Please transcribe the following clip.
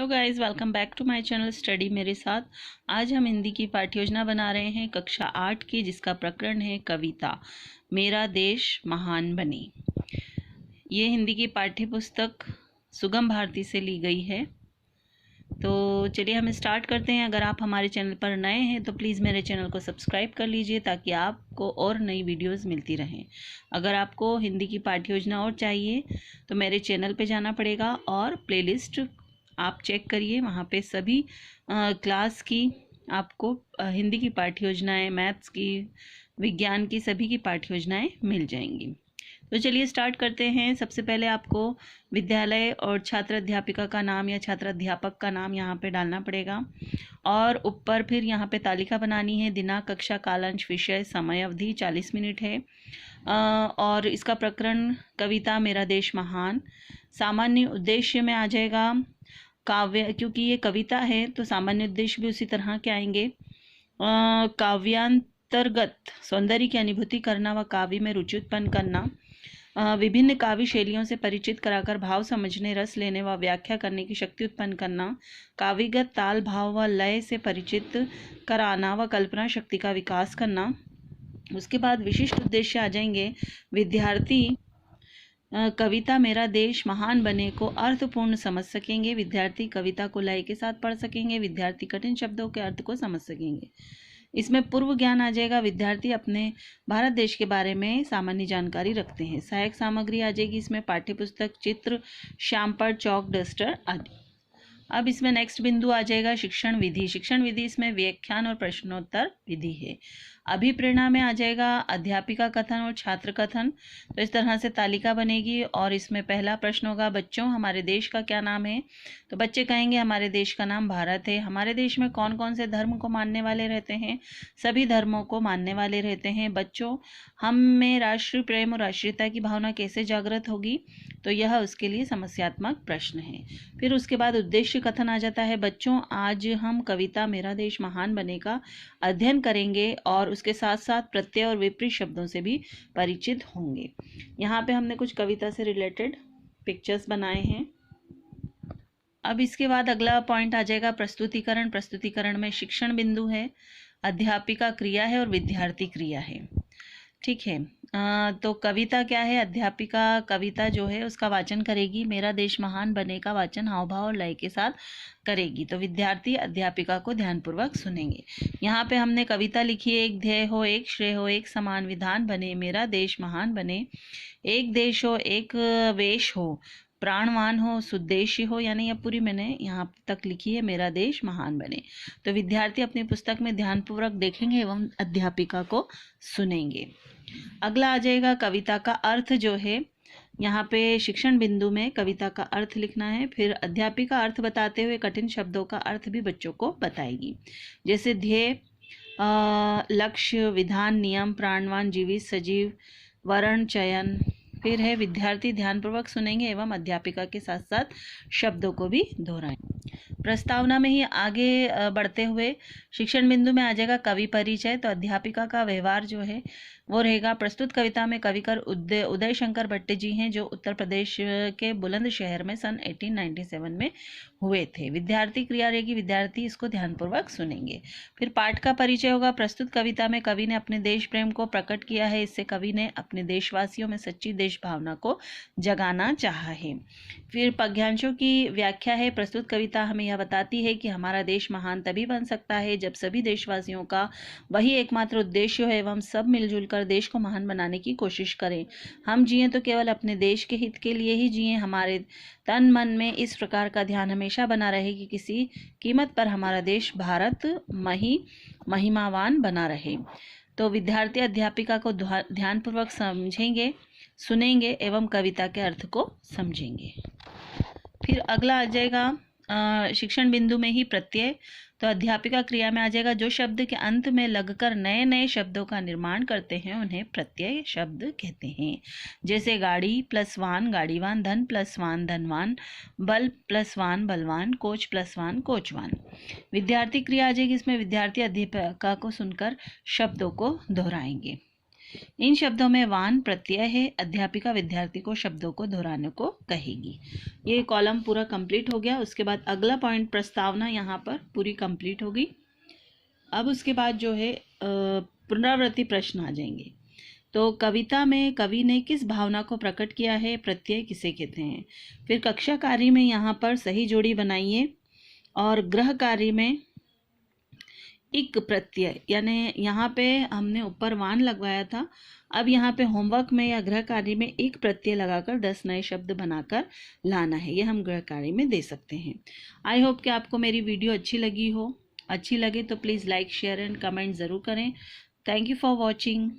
Hello guys, welcome back to my channel study मेरे साथ। आज हम हिंदी की पाठ्य योजना बना रहे हैं कक्षा 8 की, जिसका प्रकरण है कविता मेरा देश महान बने। ये हिंदी की पाठ्य पुस्तक सुगम भारती से ली गई है। तो चलिए हम स्टार्ट करते हैं। अगर आप हमारे चैनल पर नए हैं तो प्लीज़ मेरे चैनल को सब्सक्राइब कर लीजिए ताकि आपको और नई वीडियोस मिलती रहें। अगर आपको हिंदी की पाठ्य योजना और चाहिए तो मेरे चैनल पे जाना पड़ेगा और प्लेलिस्ट आप चेक करिए, वहाँ पे सभी क्लास की आपको हिंदी की पाठ्य योजनाएँ, मैथ्स की, विज्ञान की सभी की पाठ्य योजनाएँ मिल जाएंगी। तो चलिए स्टार्ट करते हैं। सबसे पहले आपको विद्यालय और छात्र अध्यापिका का नाम या छात्र अध्यापक का नाम यहाँ पे डालना पड़ेगा और ऊपर फिर यहाँ पे तालिका बनानी है। दिनांक, कक्षा, कालांश, विषय, समय अवधि 40 मिनट है और इसका प्रकरण कविता मेरा देश महान। सामान्य उद्देश्य में आ जाएगा काव्य, क्योंकि ये कविता है तो सामान्य उद्देश्य भी उसी तरह के आएंगे। काव्यांतर्गत सौंदर्य की अनुभूति करना व काव्य में रुचि उत्पन्न करना, विभिन्न काव्य शैलियों से परिचित कराकर भाव समझने, रस लेने व व्याख्या करने की शक्ति उत्पन्न करना, काव्यगत ताल, भाव व लय से परिचित कराना व कल्पना शक्ति का विकास करना। उसके बाद विशिष्ट उद्देश्य आ जाएंगे। विद्यार्थी कविता मेरा देश महान बने को अर्थपूर्ण समझ सकेंगे। विद्यार्थी कविता को लय के साथ पढ़ सकेंगे। विद्यार्थी कठिन शब्दों के अर्थ को समझ सकेंगे। इसमें पूर्व ज्ञान आ जाएगा। विद्यार्थी अपने भारत देश के बारे में सामान्य जानकारी रखते हैं। सहायक सामग्री आ जाएगी इसमें पाठ्य पुस्तक, चित्र, श्यामपढ़, चौक, डस्टर आदि। अब इसमें नेक्स्ट बिंदु आ जाएगा शिक्षण विधि। शिक्षण विधि इसमें व्याख्यान और प्रश्नोत्तर विधि है। अभिप्रेरणा में आ जाएगा अध्यापिका कथन और छात्र कथन। तो इस तरह से तालिका बनेगी और इसमें पहला प्रश्न होगा, बच्चों हमारे देश का क्या नाम है? तो बच्चे कहेंगे हमारे देश का नाम भारत है। हमारे देश में कौन कौन से धर्म को मानने वाले रहते हैं? सभी धर्मों को मानने वाले रहते हैं। बच्चों, हम में राष्ट्रीय प्रेम और राष्ट्रीयता की भावना कैसे जागृत होगी? तो यह उसके लिए समस्यात्मक प्रश्न है। फिर उसके बाद उद्देश्य कथन आ जाता है। बच्चों, आज हम कविता मेरा देश महान बने का अध्ययन करेंगे और उसके साथ साथ प्रत्यय और विपरीत शब्दों से भी परिचित होंगे। यहाँ पे हमने कुछ कविता से रिलेटेड पिक्चर्स बनाए हैं। अब इसके बाद अगला पॉइंट आ जाएगा प्रस्तुतिकरण। प्रस्तुतिकरण में शिक्षण बिंदु है, अध्यापिका क्रिया है और विद्यार्थी क्रिया है। ठीक है, तो कविता क्या है? अध्यापिका कविता जो है उसका वाचन करेगी। मेरा देश महान बने का वाचन हाव भाव और लय के साथ करेगी। तो विद्यार्थी अध्यापिका को ध्यानपूर्वक सुनेंगे। यहाँ पे हमने कविता लिखी है, एक ध्येय हो, एक श्रेय हो, एक समान विधान बने, मेरा देश महान बने, एक देश हो, एक वेश हो, प्राणवान हो, सुद्देशी हो, यानी यह पूरी मैंने यहाँ तक लिखी है, मेरा देश महान बने। तो विद्यार्थी अपनी पुस्तक में ध्यानपूर्वक देखेंगे एवं अध्यापिका को सुनेंगे। अगला आ जाएगा कविता का अर्थ जो है। यहाँ पे शिक्षण बिंदु में कविता का अर्थ लिखना है। फिर अध्यापिका अर्थ बताते हुए कठिन शब्दों का अर्थ भी बच्चों को बताएगी, जैसे ध्येय, लक्ष्य, विधान, नियम, प्राणवान, जीवित, सजीव, वर्ण, चयन। फिर है विद्यार्थी ध्यानपूर्वक सुनेंगे एवं अध्यापिका के साथ साथ शब्दों को भी दोहराएंगे। प्रस्तावना में ही आगे बढ़ते हुए शिक्षण बिंदु में आ जाएगा कवि परिचय। तो अध्यापिका का व्यवहार जो है वो रहेगा। प्रस्तुत कविता में कविकर उदय शंकर भट्ट जी हैं, जो उत्तर प्रदेश के बुलंदशहर में सन 1897 में हुए थे। विद्यार्थी क्रिया रहेगी, विद्यार्थी इसको ध्यानपूर्वक सुनेंगे। फिर पाठ का परिचय होगा। प्रस्तुत कविता में कवि ने अपने देश प्रेम को प्रकट किया है। इससे कवि ने अपने देशवासियों में सच्ची देश भावना को जगाना चाहा है। फिर पद्यांशों की व्याख्या है। प्रस्तुत कविता हमें यह बताती है कि हमारा देश महान तभी बन सकता है जब सभी देशवासियों का वही एकमात्र उद्देश्य है एवं सब मिलजुल कर देश को महान बनाने की कोशिश करें। हम जिएं तो केवल अपने देश के हित के लिए ही जिएं। हमारे तन मन में इस प्रकार का ध्यान हमेशा बना रहे कि किसी कीमत पर हमारा देश भारत महिमावान बना रहे। तो विद्यार्थी अध्यापिका को ध्यानपूर्वक समझेंगे, सुनेंगे एवं कविता के अर्थ को समझेंगे। फिर अगला आ जाएगा शिक्षण बिंदु में ही प्रत्यय। तो अध्यापिका क्रिया में आ जाएगा जो शब्द के अंत में लगकर नए नए शब्दों का निर्माण करते हैं उन्हें प्रत्यय शब्द कहते हैं। जैसे गाड़ी प्लस वान गाड़ीवान, धन प्लस वान धनवान, बल प्लस वान बलवान, कोच प्लस वान कोचवान। विद्यार्थी क्रिया आ जाएगी, इसमें विद्यार्थी अध्यापिका को सुनकर शब्दों को दोहराएंगे। इन शब्दों में वान प्रत्यय है। अध्यापिका विद्यार्थी को शब्दों को दोहराने को कहेगी। ये कॉलम पूरा कंप्लीट हो गया। उसके बाद अगला पॉइंट प्रस्तावना यहाँ पर पूरी कंप्लीट होगी। अब उसके बाद जो है पुनरावृत्ति प्रश्न आ जाएंगे। तो कविता में कवि ने किस भावना को प्रकट किया है, प्रत्यय किसे कहते हैं। फिर कक्षा कार्य में यहाँ पर सही जोड़ी बनाइए और गृह कार्य में इक प्रत्यय, यानी यहाँ पे हमने ऊपर वान लगवाया था, अब यहाँ पे होमवर्क में या गृह कार्य में एक प्रत्यय लगाकर 10 नए शब्द बनाकर लाना है। ये हम गृह कार्य में दे सकते हैं। आई होप कि आपको मेरी वीडियो अच्छी लगी हो। अच्छी लगे तो please like share and comment ज़रूर करें। Thank you for watching.